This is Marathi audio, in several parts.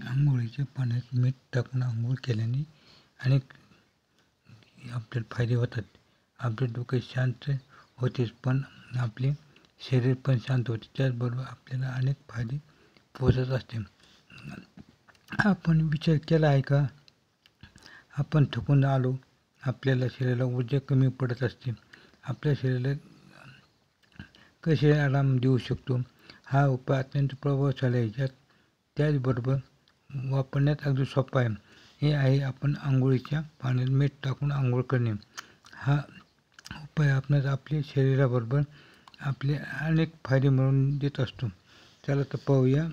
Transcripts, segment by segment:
आंघोळीच्या पाण्यात मीठ टाकून आंघोळ केल्याने अनेक आपल्याला फायदे होतात. आपले डोके शांत होतेच, पण आपले शरीर पण शांत होते. त्याचबरोबर आपल्याला अनेक फायदे पोहोचत असते. आपण विचार केला आहे का, आपण थकून आलो, आपल्याला शरीराला ऊर्जा कमी पडत असते. आपल्या शरीराला कसे आराम देऊ शकतो? हा उपाय अत्यंत प्रभावशाली आहे. त्याचबरोबर वापरण्यात अगदी सोपा आहे. हे आहे आपण आंघोळीच्या पाण्यात मीठ टाकून आंघोळ करणे. हा उपाय आपणास आपल्या शरीराबरोबर आपले अनेक फायदे मिळवून देत असतो. चला तर पाहूया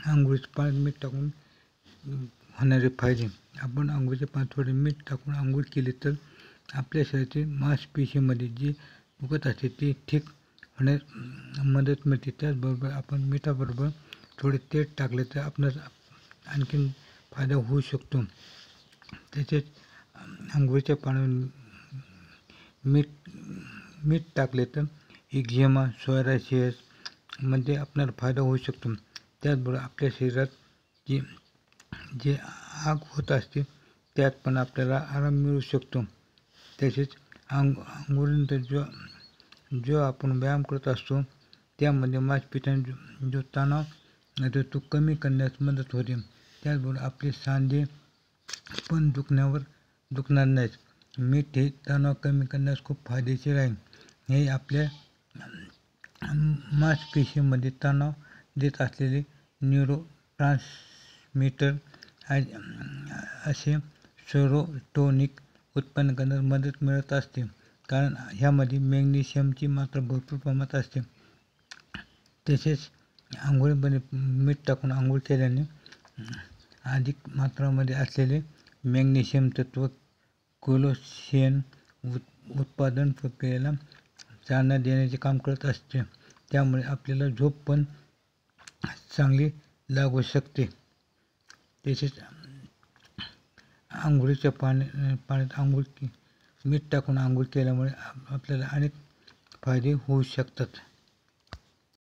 आंघोळीच्या पाण्यात मीठ टाकून होणारे फायदे. आपण आंघोळीच्या पाण्यात थोडे मीठ टाकून आंघोळ केली तर आपल्या शरीरातील मांसपेशीमध्ये जे दुखत असते ते ठीक होण्यास मदत मिळते. त्याचबरोबर आपण मिठाबरोबर थोडे तेल टाकले तर आपणास आणखीन फायदा होऊ शकतो. तसेच आंघोळीच्या पाण्यात मीठ टाकले तर एक्झिमा, सोरायसिस मध्ये आपल्याला फायदा होऊ शकतो. त्याचबरोबर आपल्या शरीरात जे आग होत असते त्यात पण आपल्याला आराम मिळू शकतो. तसेच आंघोळीनंतर जो आपण व्यायाम करत असतो त्यामध्ये मांसपेशींचा जो तणाव आहे तो कमी करण्यास मदत होते. त्याचबरोबर आपले सांधे पण दुखणार नाहीत. मीठ हे तणाव कमी करण्यास खूप फायदेशीर आहे. हे आपल्या मांसपेशींमध्ये तणाव देत असलेले न्यूरोट्रान्समीटर असे सेरोटोनिन उत्पन्न करण्यास मदत मिळत असते, कारण ह्यामध्ये मॅग्नेशियमची मात्रा भरपूर प्रमाणात असते. तसेच आंघोळीमध्ये मीठ टाकून आंघोळ केल्याने अधिक मात्रामध्ये असलेले मॅग्नेशियम तत्व कोलेसेन उत्पादन प्रक्रियेला चालना देण्याचे काम करत असते. त्यामुळे आपल्याला झोप पण चांगली लागू शकते. तसेच आंघोळीच्या पाण्यात मीठ टाकून आंघोळ केल्यामुळे आपल्याला अनेक फायदे होऊ शकतात.